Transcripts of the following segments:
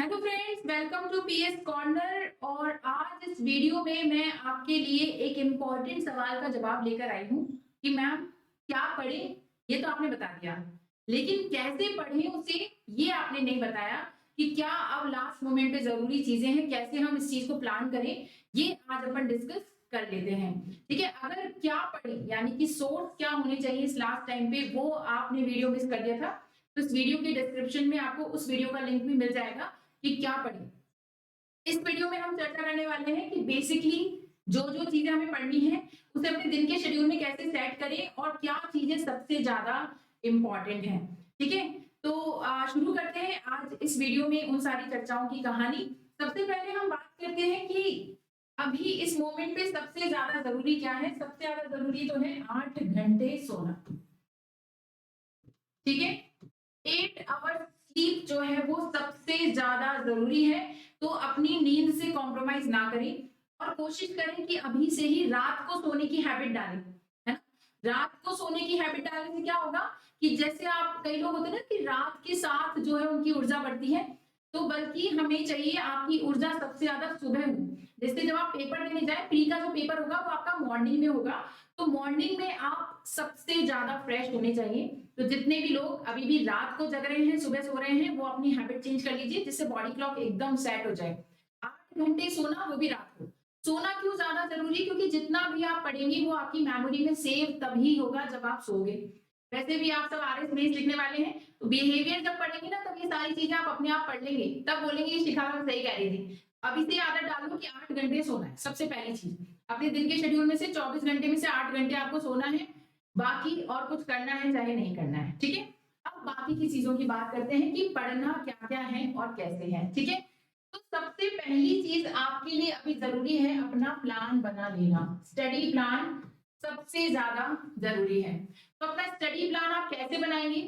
Hello friends, welcome to PS corner. और आज इस वीडियो में मैं आपके लिए एक इम्पॉर्टेंट सवाल का जवाब लेकर आई हूँ कि मैम क्या पढ़ें। ये तो आपने बता दिया, लेकिन कैसे पढ़ें उसे ये आपने नहीं बताया कि क्या अब लास्ट मोमेंट पे जरूरी चीजें हैं, कैसे हम इस चीज को प्लान करें। ये आज अपन डिस्कस कर लेते हैं। ठीक है, अगर क्या पढ़ें यानी कि सोर्स क्या होने चाहिए इस लास्ट टाइम पे, वो आपने वीडियो मिस कर दिया था तो इस वीडियो के डिस्क्रिप्शन में आपको उस वीडियो का लिंक भी मिल जाएगा कि क्या पढ़ें। इस वीडियो में हम चर्चा करने वाले हैं कि बेसिकली जो जो चीजें हमें पढ़नी है उसे अपने दिन के शेड्यूल में कैसे सेट करें और क्या चीजें सबसे ज्यादा इंपॉर्टेंट हैं। ठीक है, तो शुरू करते हैं आज इस वीडियो में उन सारी चर्चाओं की कहानी। सबसे पहले हम बात करते हैं कि अभी इस मोमेंट पे सबसे ज्यादा जरूरी क्या है। सबसे ज्यादा जरूरी तो है 8 घंटे सोना। ठीक है, 8 आवर स्लीप जो है वो सबसे ज्यादा जरूरी है। तो अपनी नींद से कॉम्प्रोमाइज ना करें और कोशिश करें कि अभी से ही रात को सोने की हैबिट डालें, है ना। रात को सोने की हैबिट डालने से क्या होगा कि जैसे आप, कई लोग होते हैं ना कि रात के साथ जो है उनकी ऊर्जा बढ़ती है, तो बल्कि हमें चाहिए आपकी ऊर्जा सबसे ज्यादा सुबह हो। जैसे जब आप पेपर देने जाए, प्री का जो पेपर होगा वो आपका मॉर्निंग में होगा, तो मॉर्निंग में आप सबसे ज्यादा फ्रेश होने चाहिए। तो जितने भी लोग अभी भी रात को जग रहे हैं, सुबह सो रहे हैं, वो अपनी हैबिट चेंज कर लीजिए जिससे बॉडी क्लॉक एकदम सेट हो जाए। 8 घंटे सोना, वो भी रात को। सोना क्यों ज्यादा जरूरी, क्योंकि जितना भी आप पढ़ेंगे वो आपकी मेमोरी में सेव तभी होगा जब आप सोगे। वैसे भी आप सब आरएस मेंस लिखने वाले हैं, तो बिहेवियर जब पढ़ेंगे ना तब ये सारी चीजें आप अपने आप पढ़ लेंगे, तब बोलेंगे ये शिखा मैम सही कह रही थी। अभी से आदत डालो कि 8 घंटे सोना है। सबसे पहली चीज, अपने दिन के शेड्यूल में से 24 घंटे में से 8 घंटे आपको सोना है, बाकी और कुछ करना है चाहे नहीं करना है। ठीक है, अब बाकी की चीजों की बात करते हैं कि पढ़ना क्या क्या है और कैसे है। ठीक है, तो सबसे पहली चीज आपके लिए अभी जरूरी है अपना प्लान बना लेना। स्टडी प्लान सबसे ज्यादा जरूरी है। तो अपना स्टडी प्लान आप कैसे बनाएंगे?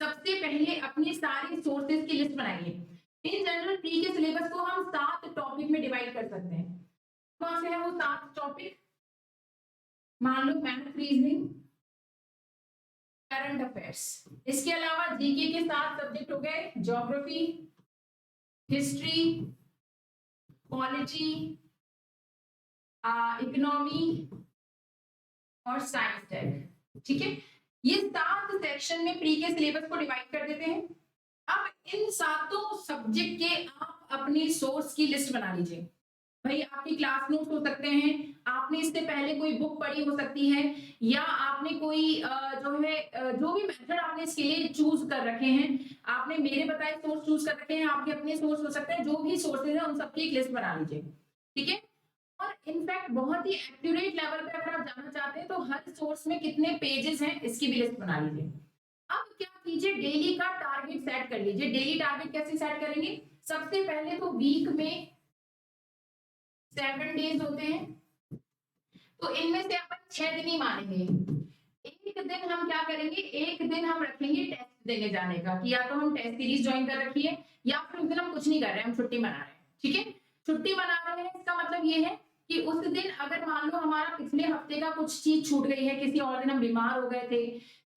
सबसे पहले अपने सारे सोर्सेज की लिस्ट बनाइए। इन जनरल प्री के सिलेबस को हम 7 टॉपिक में डिवाइड कर सकते हैं। कौन से हैं वो 7 टॉपिक? मान लो मैथ, रीजनिंग, करंट अफेयर्स। इसके अलावा जीके के 7 सब्जेक्ट हो गए, ज्योग्राफी, हिस्ट्री, पॉलिटी, इकोनॉमी और साइंस टेक। ठीक है, ये 7 सेक्शन में प्री के सिलेबस को डिवाइड कर देते हैं। अब इन 7 सब्जेक्ट के आप अपनी सोर्स की लिस्ट बना लीजिए। भाई आपकी क्लास नोट्स हो सकते हैं, आपने इससे पहले कोई बुक पढ़ी हो सकती है, या आपने कोई जो भी मेथड आपने इसके लिए चूज कर रखे हैं, आपने मेरे बताए सोर्स चूज कर रखे हैं, आपके अपने सोर्स हो सकते हैं। जो भी सोर्सेज हैं उन सबकी एक लिस्ट बना लीजिए। ठीक है, और इनफैक्ट बहुत ही एक्यूरेट लेवल पे अगर आप जाना चाहते हैं तो हर सोर्स में कितने पेजेस हैं इसकी भी लिस्ट बना लीजिए। अब क्या कीजिए, डेली का टारगेट सेट कर लीजिए। डेली टारगेट कैसे सेट करेंगे? सबसे पहले तो वीक में 7 डेज होते हैं, तो इनमें से अपन 6 दिन ही मानेंगे। एक दिन हम क्या करेंगे, एक दिन हम रखेंगे टेस्ट देने जाने का, कि या तो हम टेस्ट सीरीज ज्वाइन कर रखी है या फिर उस दिन हम कुछ नहीं कर रहे हैं, हम छुट्टी मना रहे हैं। ठीक है, छुट्टी मना रहे हैं इसका मतलब ये है कि उस दिन अगर मान लो हमारा पिछले हफ्ते का कुछ चीज छूट गई है, किसी और दिन हम बीमार हो गए थे,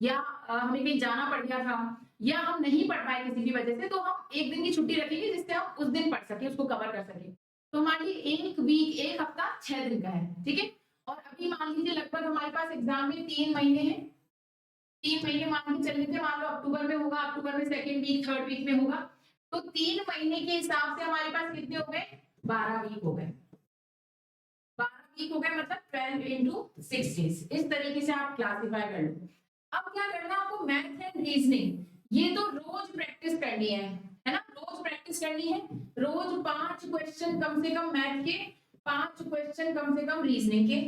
या हमें कहीं जाना पड़ गया था, या हम नहीं पढ़ पाए किसी भी वजह से, तो हम एक दिन की छुट्टी रखेंगे जिससे हम उस दिन पढ़ सके, उसको कवर कर सके। तो हमारे लिए एक वीक, एक हफ्ता 6 दिन का है। ठीक है, और अभी मान लीजिए लगभग हमारे पास एग्जाम में 3 महीने हैं। 3 महीने मान के चल लेते हैं, मान लो अक्टूबर में होगा, अक्टूबर में सेकेंड वीक थर्ड वीक में होगा, तो 3 महीने के हिसाब से हमारे पास कितने हो गए? 12 वीक हो गए। 12 वीक हो गए मतलब 12 into 6 days। इस तरीके से आप क्लासिफाई कर लो। अब क्या करना है आपको? मैथ एंड रीजनिंग, ये तो रोज प्रैक्टिस करनी है ना, रोज प्रैक्टिस करनी है। रोज 5 क्वेश्चन कम से कम मैथ के, 5 क्वेश्चन कम से कम रीजनिंग के।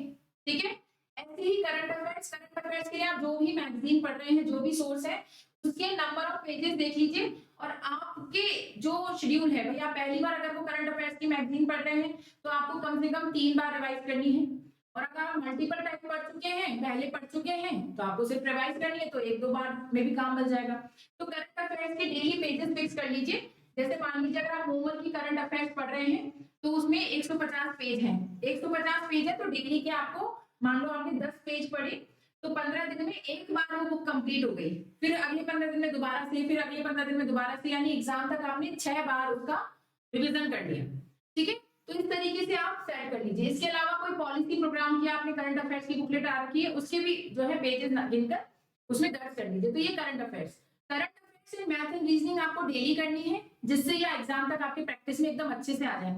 ठीक है, ऐसे ही करंट अफेयर्स, करंट अफेयर्स के लिए आप जो भी मैगजीन पढ़ रहे हैं, जो भी सोर्स है, उसके नंबर ऑफ पेजेस देख लीजिए। और आपके जो शेड्यूल है, भैया पहली बार अगर वो करंट अफेयर्स की मैगजीन पढ़ रहे हैं तो आपको कम से कम 3 बार रिवाइज करनी है। और अगर आप मल्टीपल टाइम पढ़ चुके हैं, पहले पढ़ चुके हैं, तो आपको सिर्फ रिवाइज करनी है, तो 1-2 बार में भी काम मिल जाएगा। तो करंट अफेयर्स के डेली पेजेस फिक्स कर लीजिए। जैसे मान लीजिए अगर आप नॉर्मल की करंट अफेयर्स पढ़ रहे हैं तो उसमें 150 पेज हैं, 150 पेज है, तो डेली के आपको, मान लो आपने 10 पेज पढ़े, तो 15 दिन में एक बार वो बुक कंप्लीट हो गई, फिर अगले 15 दिन में दोबारा से, फिर अगले 15 दिन में दोबारा से, यानी एग्जाम तक आपने 6 बार उसका रिवीजन कर लिया। ठीक है, तो इस तरीके से आप सेट कर लीजिए। इसके अलावा कोई पॉलिसी प्रोग्राम किया आपने, करंट अफेयर्स की बुकलेट आ रखी है, उसके भी जो है पेजेस गिनकर उसमें दर्ज कर लीजिए। तो ये करंट अफेयर्स से मैथ एंड रीजनिंग आपको डेली करनी है, जिससे ये एग्जाम तक आपकी प्रैक्टिस में एकदम अच्छे से आ जाए।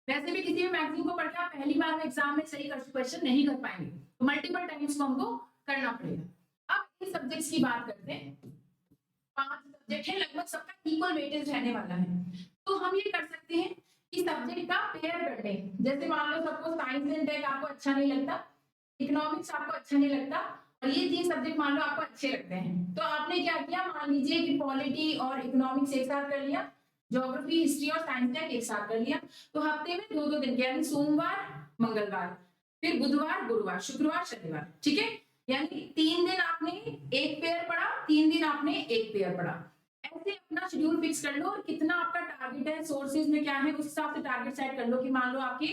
वैसे भी किसी भी मैगजीन को पढ़ के आप पहली बार में एग्जाम में सही क्वेश्चन नहीं कर पाएंगे, तो मल्टीपल टाइम्स को हमको करना पड़ेगा। अब इन सब्जेक्ट्स की बात करते हैं। 5 सब्जेक्ट है, लगभग सबका इक्वल वेटेज रहने वाला है। तो हम ये कर सकते हैं कि सब्जेक्ट का पेयर कर लें। जैसे मान लो सबको साइंस एंड टेक आपको अच्छा नहीं लगता, इकोनॉमिक्स आपको अच्छा नहीं लगता, और ये 3 सब्जेक्ट मान लो आपको अच्छे लगते हैं, तो आपने क्या किया, मान लीजिए कि पॉलिटी और इकोनॉमिक्स एक साथ कर लिया, ज्योग्राफी, हिस्ट्री और साइंस टेक एक साथ कर लिया। तो हफ्ते में 2-2 दिन के, यानी सोमवार मंगलवार, फिर बुधवार गुरुवार, शुक्रवार शनिवार। ठीक है, यानी 3 दिन आपने एक पेयर पढ़ा, 3 दिन आपने एक पेयर पढ़ा। ऐसे अपना शेड्यूल फिक्स कर लो, और कितना आपका टारगेट है, सोर्सेज में क्या है, उस हिसाब से टारगेट सेट कर लो कि मान लो आपके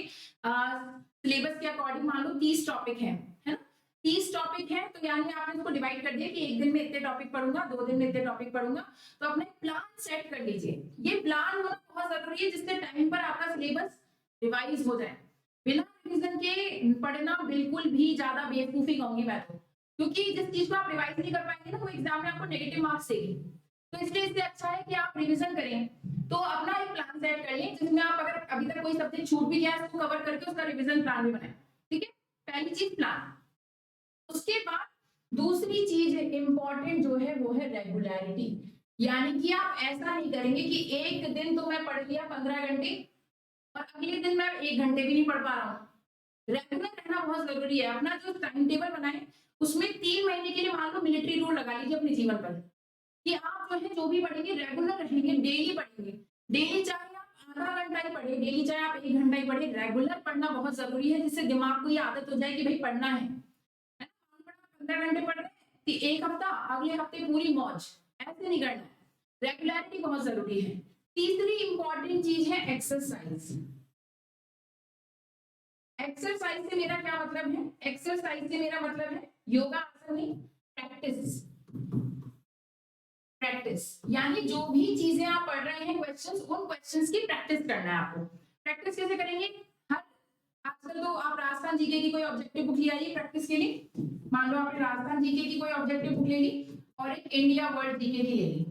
सिलेबस के अकॉर्डिंग मान लो 30 टॉपिक है ना, 30 टॉपिक है, तो यानी आपने इसको डिवाइड कर दिया कि एक दिन में इतने टॉपिक पढ़ूंगा, 2 दिन में इतने टॉपिक पढ़ूंगा। तो अपने प्लान सेट कर लीजिए। ये प्लान होना बहुत जरूरी है, जिससे टाइम पर आपका सिलेबस रिवाइज हो जाए। बिना रिवीजन के पढ़ना बिल्कुल भी ज्यादा बेवकूफी कहूंगी मैं तो, क्योंकि जिस चीज को आप रिवाइज नहीं कर पाएंगे ना, वो एग्जाम में आपको नेगेटिव मार्क्स देगी। तो इसलिए इससे अच्छा है कि आप रिवीजन करें। तो अपना एक प्लान सेट कर लें, जिसमें आप अगर अभी तक कोई सब्जेक्ट छूट भी गया है, उसको कवर करके उसका रिवीजन प्लान भी बनाएं। ठीक है, पहली चीज प्लान। उसके बाद दूसरी चीज इंपॉर्टेंट जो है वो है रेगुलरिटी, यानी कि आप ऐसा नहीं करेंगे कि एक दिन तो मैं पढ़ लिया 15 घंटे और अगले दिन मैं 1 घंटे भी नहीं पढ़ पा रहा हूँ। रेगुलर रहना बहुत जरूरी है। अपना जो टाइम टेबल बनाए, उसमें 3 महीने के लिए मान लो मिलिट्री रूल लगा लीजिए अपने जीवन पर, कि आप जो है जो भी पढ़ेंगे रेगुलर रहेंगे, डेली पढ़ेंगे। डेली चाहे आप आधा घंटा ही पढ़े, डेली चाहे आप 1 घंटा ही पढ़े, रेगुलर पढ़ना बहुत जरूरी है, जिससे दिमाग को ये आदत हो जाए कि भाई पढ़ना है। 15 घंटे पढ़ रहे हैं, एक हफ्ता, अगले हफ्ते पूरी मौज, ऐसे नहीं करना है। रेगुलरिटी बहुत जरूरी है। तीसरी इंपॉर्टेंट चीज है एक्सरसाइज। एक्सरसाइज से मेरा क्या मतलब है, एक्सरसाइज से मेरा मतलब है योगा आसन नहीं, प्रैक्टिस। प्रैक्टिस यानी जो भी चीजें आप पढ़ रहे हैं क्वेश्चंस, उन क्वेश्चंस की प्रैक्टिस करना है आपको। प्रैक्टिस कैसे करेंगे, हर आजकल तो आप राजस्थान जीके की कोई ऑब्जेक्टिव बुक ले आइए प्रैक्टिस के लिए। मान लो आपने राजस्थान जीके की कोई ऑब्जेक्टिव बुक ले ली और एक इंडिया वर्ल्ड जीके की ले ली।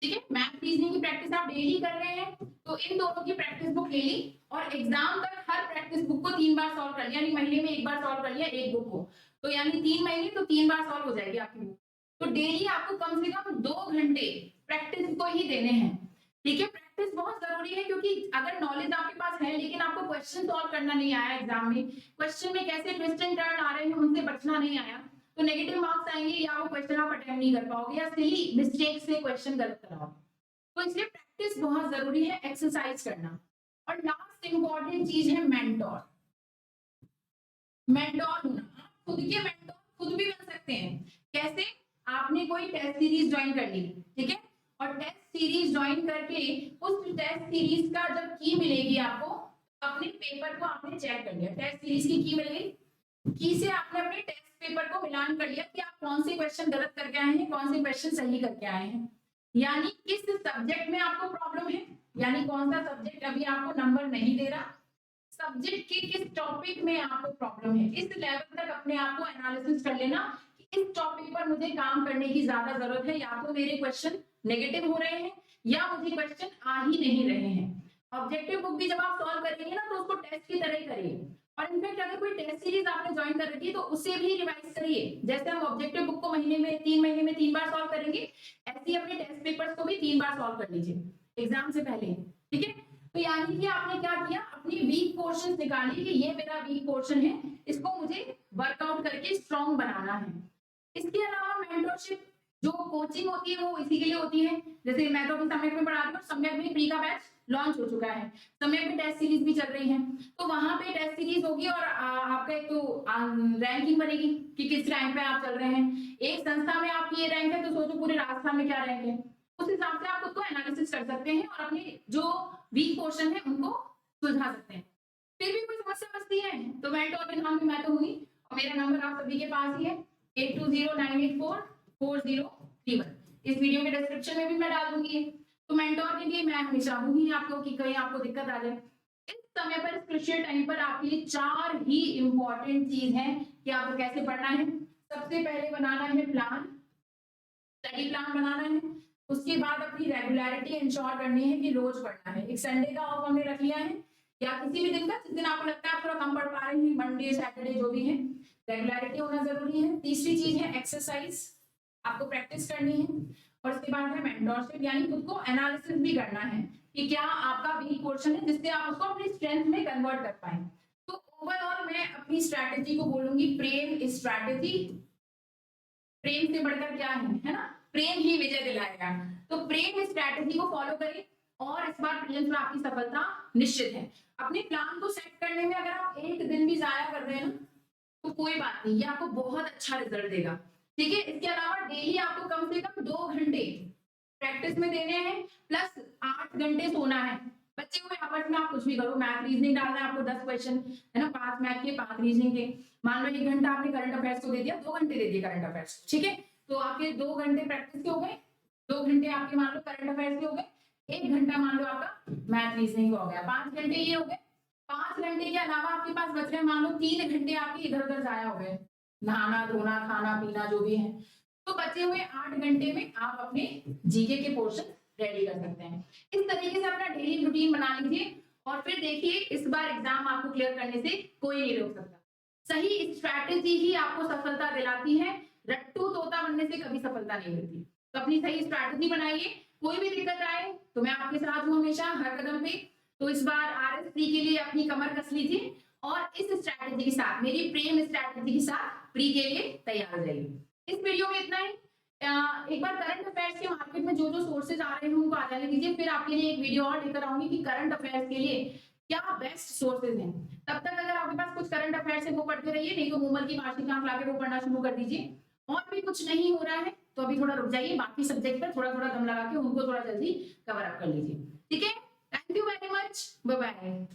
ठीक है, मैथ रीजनिंग की प्रैक्टिस आप डेली कर रहे हैं, तो इन दोनों की प्रैक्टिस बुक ले ली और एग्जाम तक हर प्रैक्टिस बुक को 3 बार सॉल्व कर लिया, यानी महीने में 1 बार सॉल्व कर लिया एक बुक को, तो यानी 3 महीने तो 3 बार सॉल्व हो जाएगी आपकी बुक। तो डेली आपको कम से कम 2 घंटे प्रैक्टिस को ही देने हैं। ठीक है, प्रैक्टिस बहुत जरूरी है, क्योंकि अगर नॉलेज आपके पास है लेकिन आपको क्वेश्चन सॉल्व करना नहीं आया एग्जाम में, क्वेश्चन में कैसे ट्विस्ट एंड टर्न आ रहे हैं उनसे बचना नहीं आया, तो नेगेटिव मार्क्स आएंगे, या वो क्वेश्चन आप अटेम्प्ट नहीं कर पाओगे, या सिली मिस्टेक से क्वेश्चन गलत कराओगे। तो इसलिए प्रैक्टिस बहुत जरूरी है, एक्सरसाइज करना। और लास्ट इंपॉर्टेंट चीज है मेंटोर। मेंटोर होना, आप खुद के मेंटोर खुद भी बन सकते हैं। कैसे, आपने कोई टेस्ट सीरीज ज्वाइन कर ली, ठीक है, और टेस्ट सीरीज ज्वाइन करके उस टेस्ट सीरीज का जब की मिलेगी आपको, अपने पेपर को आपने चेक कर लिया, टेस्ट सीरीज की मिल गई, की से आपने अपने टेस्ट पेपर को मिलान कर लिया कि आप कौन से क्वेश्चन गलत करके आए हैं, कौन से क्वेश्चन सही करके आए हैं, यानी किस सब्जेक्ट में आपको प्रॉब्लम है, यानी कौन सा सब्जेक्ट अभी आपको नंबर नहीं दे रहा, सब्जेक्ट के किस टॉपिक में आपको प्रॉब्लम है, इस लेवल तक अपने आप को एनालिसिस कर लेना कि इस टॉपिक पर मुझे काम करने की ज्यादा जरूरत है, या तो मेरे क्वेश्चन नेगेटिव हो रहे हैं या मुझे क्वेश्चन आ ही नहीं रहे हैं। ऑब्जेक्टिव बुक भी जब आप सॉल्व करेंगे ना, तो उसको टेस्ट की तरह ही करिए, और इनफैक्ट अगर कोई टेस्ट सीरीज आपने ज्वाइन कर रखी है तो उसे भी रिवाइज करिए। जैसे हम ऑब्जेक्टिव बुक को महीने में 3 महीने में 3 बार सॉल्व करेंगे, ऐसे ही अपने टेस्ट पेपर्स को भी 3 बार सॉल्व कर लीजिए एग्जाम से पहले। ठीक है, तो यानी कि आपने क्या किया, अपनी वीक पोर्शन निकाली कि ये मेरा वीक पोर्शन है, इसको मुझे वर्कआउट करके स्ट्रॉन्ग बनाना है। इसके अलावा मेंटरशिप जो कोचिंग होती है वो इसी के लिए होती है। जैसे मैं तो अभी सम्यक में पढ़ा रही हूँ, सम्यक में प्री का बैच लॉन्च हो चुका है, सम्यक में टेस्ट सीरीज भी चल रही है, तो वहां पे टेस्ट सीरीज होगी और आपका एक तो रैंकिंग बनेगी कि किस रैंक पे आप चल रहे हैं। एक संस्था में आपकी ये रैंक है, तो सोचो पूरे राजस्थान में क्या रैंक है, उस हिसाब से आप खुद को एनालिसिस कर सकते हैं और अपने जो वीक पोर्शन है उनको सुलझा सकते हैं। फिर भी कोई समस्या बचती है तो मेंटोर के नाम पे मैं तो हुई, और मेरा नंबर आप सभी के पास ही है 8209844031। इस वीडियो के डिस्क्रिप्शन में भी मैं डाल दूंगी। तो मेंटोर के लिए मैं हमेशा हूँ ही आपको कि कहीं आपको दिक्कत आ जाए। इस समय पर, इस क्रुशियल टाइम पर आपके लिए 4 ही इंपॉर्टेंट चीज है कि आपको कैसे पढ़ना है। सबसे पहले बनाना है प्लान, स्टडी प्लान बनाना है। उसके बाद अपनी रेगुलरिटी इंश्योर करनी है कि रोज पढ़ना है। एक संडे का ऑफ हमने रख लिया है, या किसी भी दिन का जिस दिन आपको लगता है आप थोड़ा कम पढ़ पा रहे हैं, मंडे सैटरडे जो भी है, रेगुलरिटी होना जरूरी है। तीसरी चीज है एक्सरसाइज, आपको प्रैक्टिस करनी है। और उसके बाद है मेंटरशिप, यानी खुद को एनालिसिस भी करना है कि क्या आपका वीक पोर्शन है जिससे आप उसको अपनी स्ट्रेंथ में कन्वर्ट कर पाए। तो ओवरऑल मैं अपनी स्ट्रैटेजी को बोलूंगी प्रेम स्ट्रैटेजी। प्रेम से बढ़कर क्या है ना, प्रेम ही विजय दिलाएगा। तो प्रेम स्ट्रैटेजी को फॉलो करें और इस बार प्रीलिम्स में आपकी सफलता निश्चित है। अपने प्लान को सेट करने में अगर आप एक दिन भी जाया कर रहे हैं ना, तो कोई बात नहीं, ये आपको बहुत अच्छा रिजल्ट देगा। ठीक है, इसके अलावा डेली आपको कम से कम 2 घंटे प्रैक्टिस में देने हैं, प्लस 8 घंटे सोना है। बच्चे हुए आवर्स में आप कुछ भी करो, मैथ रीजनिंग डालना है आपको 10 क्वेश्चन है ना, 5 मैथ के 5 रीजनिंग के। मान लो 1 घंटा आपने करंट अफेयर्स को दे दिया, 2 घंटे दे दिए करंट अफेयर्स, ठीक है। तो आपके 2 घंटे प्रैक्टिस के हो गए, 2 घंटे आपके मान लो करंट अफेयर्स के हो गए, 1 घंटा मान लो आपका मैथ रीजनिंग का हो गया, 5 घंटे ये हो गए। 5 घंटे के अलावा आपके पास बच रहे मान लो 3 घंटे आपके इधर उधर जाया हो गए, नहाना धोना खाना पीना जो भी है। तो बचे हुए 8 घंटे में आप अपने जीके के पोर्शन रेडी कर सकते हैं। इस तरीके से अपना डेली रूटीन बना लीजिए और फिर देखिए इस बार एग्जाम आपको क्लियर करने से कोई नहीं रोक सकता। सही स्ट्रैटेजी ही आपको सफलता दिलाती है, रट्टू तोता बनने से कभी सफलता नहीं मिलती। तो अपनी सही स्ट्रैटेजी बनाइए, कोई भी दिक्कत आए तो मैं आपके साथ हूँ हमेशा हर कदम पे। तो इस बार RS3 के लिए अपनी कमर कस लीजिए और इस स्ट्रैटेजी के साथ, मेरी प्रेम स्ट्रैटेजी के साथ प्री के लिए तैयार हो जाइए। इस वीडियो में इतना ही। एक बार करंट अफेयर्स के मार्केट में जो जो सोर्सेज आ रहे हैं उनको आ जाने दीजिए, फिर आपके लिए एक वीडियो और लेकर आऊंगी कि करंट अफेयर्स के लिए क्या बेस्ट सोर्सेज हैं। तब तक अगर आपके पास कुछ करंट अफेयर्स है वो पढ़ते रहिए, नहीं तो मूमल की वार्षिक आंक लाके वो पढ़ना शुरू कर दीजिए। और भी कुछ नहीं हो रहा है तो अभी थोड़ा रुक जाइए, बाकी सब्जेक्ट पर थोड़ा थोड़ा दम लगा के उनको थोड़ा जल्दी कवर अप कर लीजिए। ठीक है, thank you very much, bye bye.